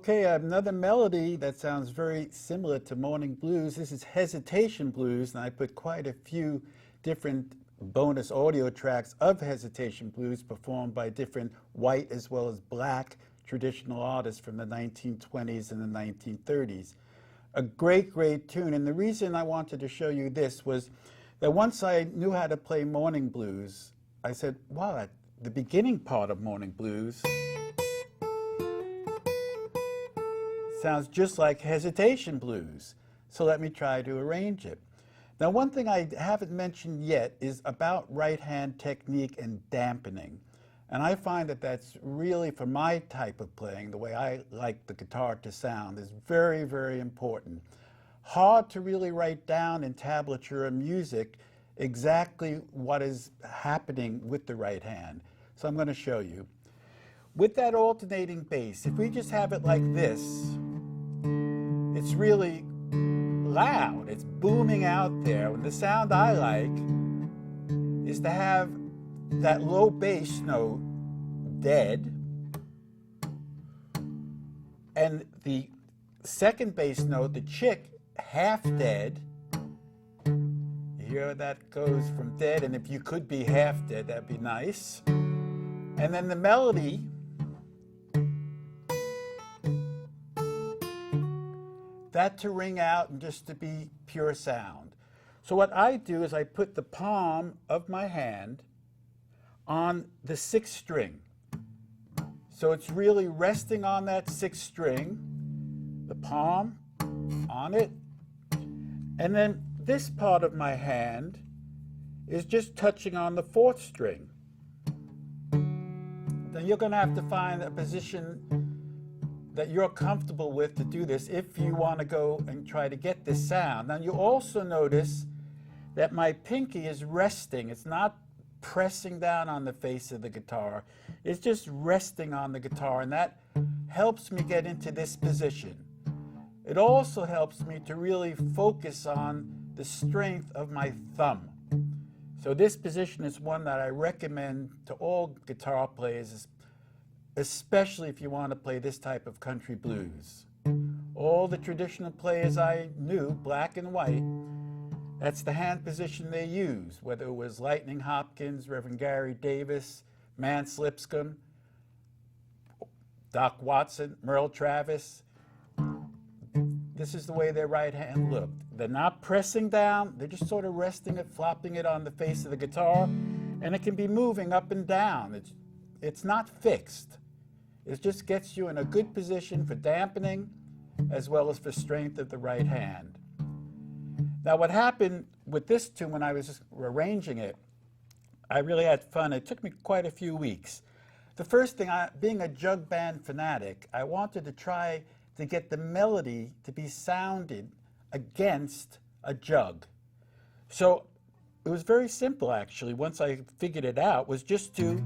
Okay, I have another melody that sounds very similar to Morning Blues. This is Hesitation Blues, and I put quite a few different bonus audio tracks of Hesitation Blues performed by different white as well as black traditional artists from the 1920s and the 1930s. A great, great tune, and the reason I wanted to show you this was that once I knew how to play Morning Blues, I said, wow, at the beginning part of Morning Blues sounds just like Hesitation Blues, so let me try to arrange it. Now, one thing I haven't mentioned yet is about right hand technique and dampening. And I find that that's really, for my type of playing, the way I like the guitar to sound, is very, very important. Hard to really write down in tablature or music exactly what is happening with the right hand. So I'm going to show you. With that alternating bass, if we just have it like this, it's really loud, it's booming out there. And the sound I like is to have that low bass note dead and the second bass note, the chick, half dead. You hear that goes from dead, and if you could be half dead, that'd be nice. And then the melody, that to ring out and just to be pure sound. So what I do is I put the palm of my hand on the sixth string. So it's really resting on that sixth string, the palm on it, and then this part of my hand is just touching on the fourth string. Then you're going to have to find a position that you're comfortable with to do this if you want to go and try to get this sound. Now you also notice that my pinky is resting. It's not pressing down on the face of the guitar. It's just resting on the guitar, and that helps me get into this position. It also helps me to really focus on the strength of my thumb. So this position is one that I recommend to all guitar players, especially if you want to play this type of country blues. All the traditional players I knew, black and white, that's the hand position they use, whether it was Lightning Hopkins, Reverend Gary Davis, Mance Lipscomb, Doc Watson, Merle Travis. This is the way their right hand looked. They're not pressing down, they're just sort of resting it, flopping it on the face of the guitar, and it can be moving up and down. It's not fixed. It just gets you in a good position for dampening as well as for strength of the right hand. Now what happened with this tune when I was arranging it, I really had fun. It took me quite a few weeks. The first thing, being a jug band fanatic, I wanted to try to get the melody to be sounded against a jug. So it was very simple actually, once I figured it out, was just to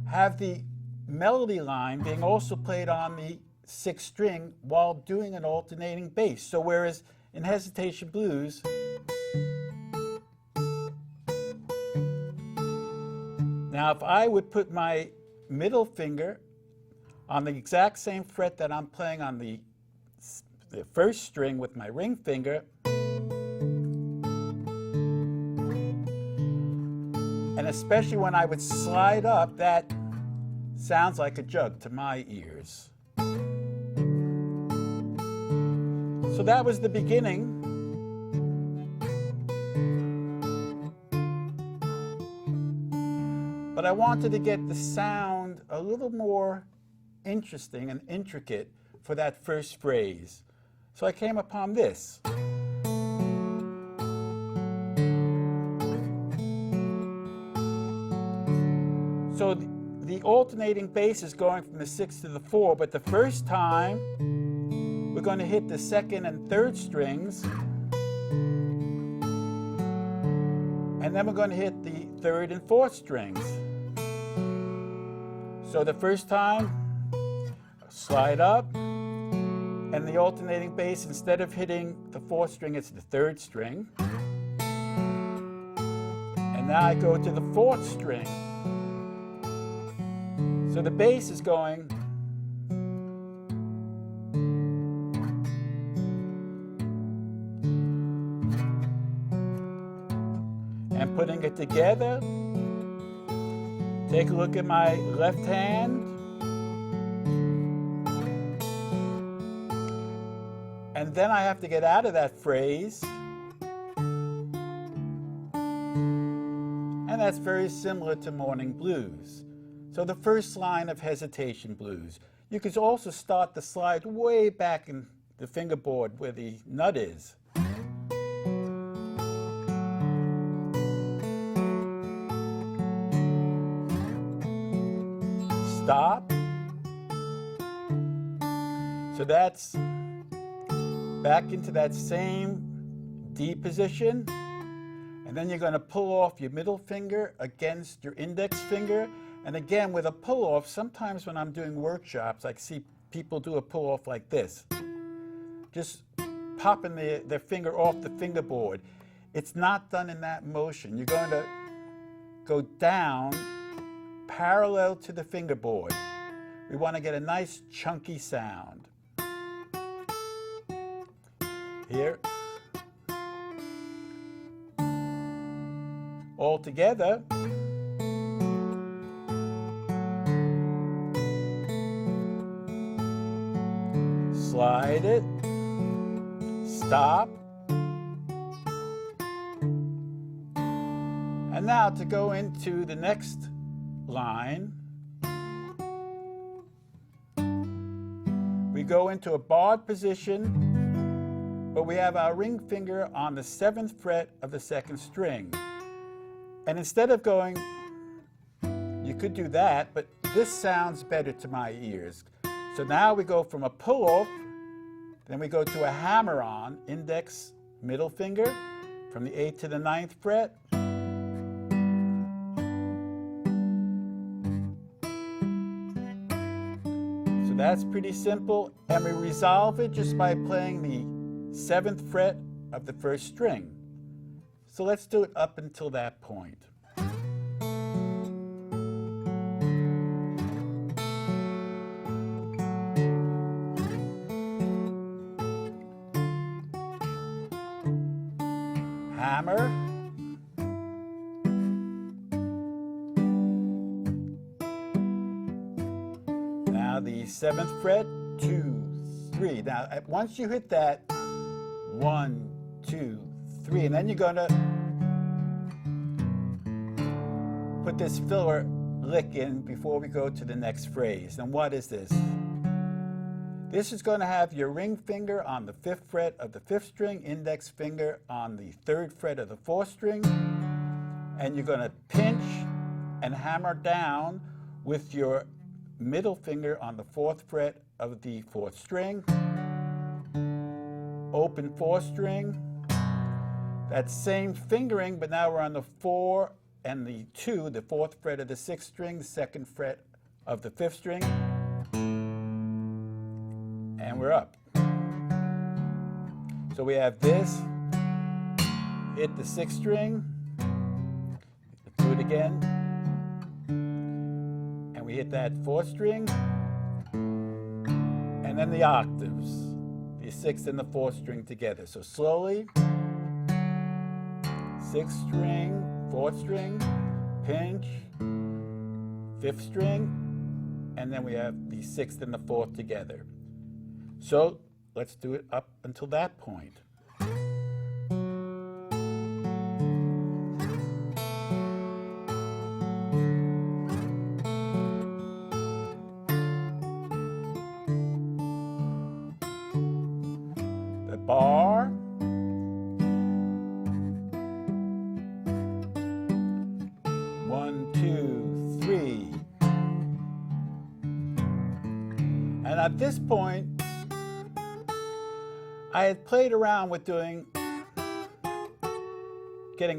have the melody line being also played on the sixth string while doing an alternating bass. So whereas in Hesitation Blues, now if I would put my middle finger on the exact same fret that I'm playing on the first string with my ring finger, and especially when I would slide up, that sounds like a jug to my ears. So that was the beginning. But I wanted to get the sound a little more interesting and intricate for that first phrase. So I came upon this. So the alternating bass is going from the 6 to the 4, but the first time we're going to hit the second and third strings, and then we're going to hit the third and fourth strings. So the first time, slide up, and the alternating bass, instead of hitting the fourth string, it's the third string. And now I go to the fourth string. So the bass is going and putting it together. Take a look at my left hand. And then I have to get out of that phrase. And that's very similar to morning blues. So the first line of hesitation blues. You could also start the slide way back in the fingerboard where the nut is. Stop. So that's back into that same D position. And then you're going to pull off your middle finger against your index finger. And again, with a pull off, sometimes when I'm doing workshops, I see people do a pull off like this. Just popping their finger off the fingerboard. It's not done in that motion. You're going to go down parallel to the fingerboard. We want to get a nice chunky sound. Here. All together. Slide it. Stop. And now to go into the next line, we go into a barred position, but we have our ring finger on the 7th fret of the 2nd string. And instead of going, you could do that, but this sounds better to my ears. So now we go from a pull-off, then we go to a hammer-on, index, middle finger, from the 8th to the 9th fret. So that's pretty simple, and we resolve it just by playing the 7th fret of the 1st string. So let's do it up until that point. Hammer. Now the 7th fret, 2, 3. Now once you hit that, 1, 2, 3, and then you're going to put this filler lick in before we go to the next phrase. And what is this? This is going to have your ring finger on the 5th fret of the 5th string, index finger on the 3rd fret of the 4th string, and you're going to pinch and hammer down with your middle finger on the 4th fret of the 4th string, open 4th string, that same fingering, but now we're on the 4 and the 2, the 4th fret of the 6th string, the 2nd fret of the 5th string, and we're up. So we have this, hit the 6th string, do it again, and we hit that 4th string, and then the octaves, the 6th and the 4th string together. So slowly, 6th string, 4th string, pinch, 5th string, and then we have the 6th and the 4th together. So let's do it up until that point. The bar, one, two, three. And at this point, I had played around with getting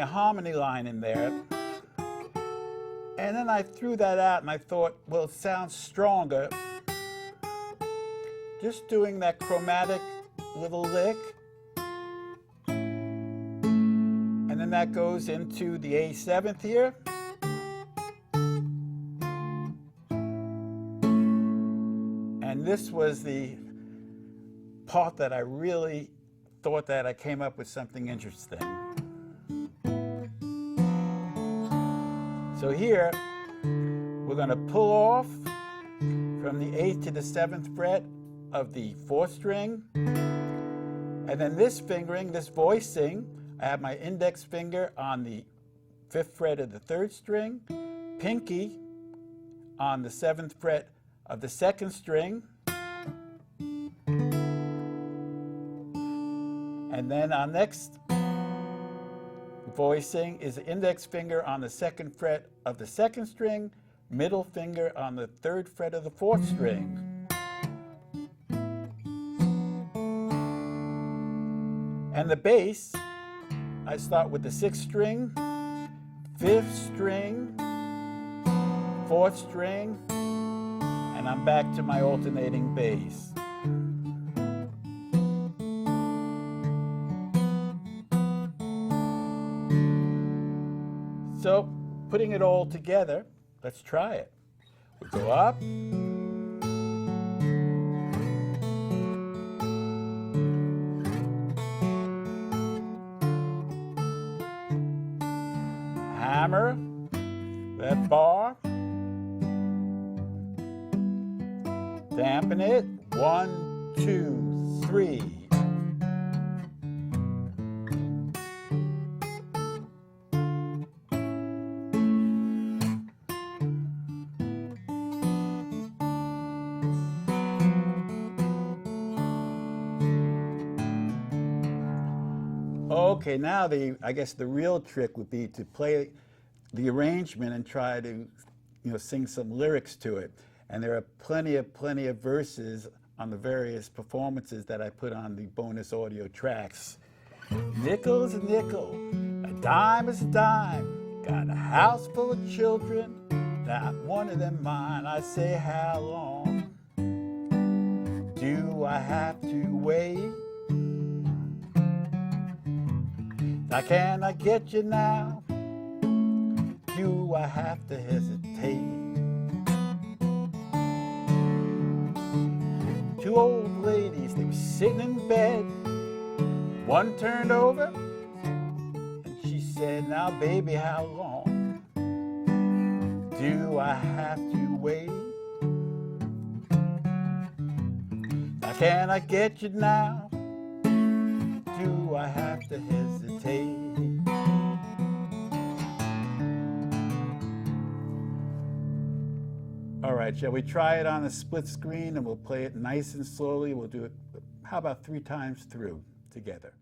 a harmony line in there, and then I threw that out and I thought, well, it sounds stronger just doing that chromatic little lick, and then that goes into the A7th here, and this was the part that I really thought that I came up with something interesting. So here, we're going to pull off from the 8th to the 7th fret of the 4th string. And then this fingering, this voicing, I have my index finger on the 5th fret of the 3rd string, pinky on the 7th fret of the 2nd string, and then our next voicing is the index finger on the 2nd fret of the 2nd string, middle finger on the 3rd fret of the 4th string. And the bass, I start with the 6th string, 5th string, 4th string, and I'm back to my alternating bass. So, putting it all together, let's try it. We go up, hammer that bar, dampen it, 1, 2, 3. Okay, now I guess the real trick would be to play the arrangement and try to, sing some lyrics to it. And there are plenty of verses on the various performances that I put on the bonus audio tracks. Nickel's a nickel, a dime is a dime. Got a house full of children, not one of them mine. I say, how long do I have to wait? Now can I get you now? Do I have to hesitate? Two old ladies, they were sitting in bed. One turned over and she said, now baby, how long do I have to wait? Now can I get you now? Do I have to hesitate? All right, shall we try it on a split screen and we'll play it nice and slowly? We'll do it, how about 3 times through together?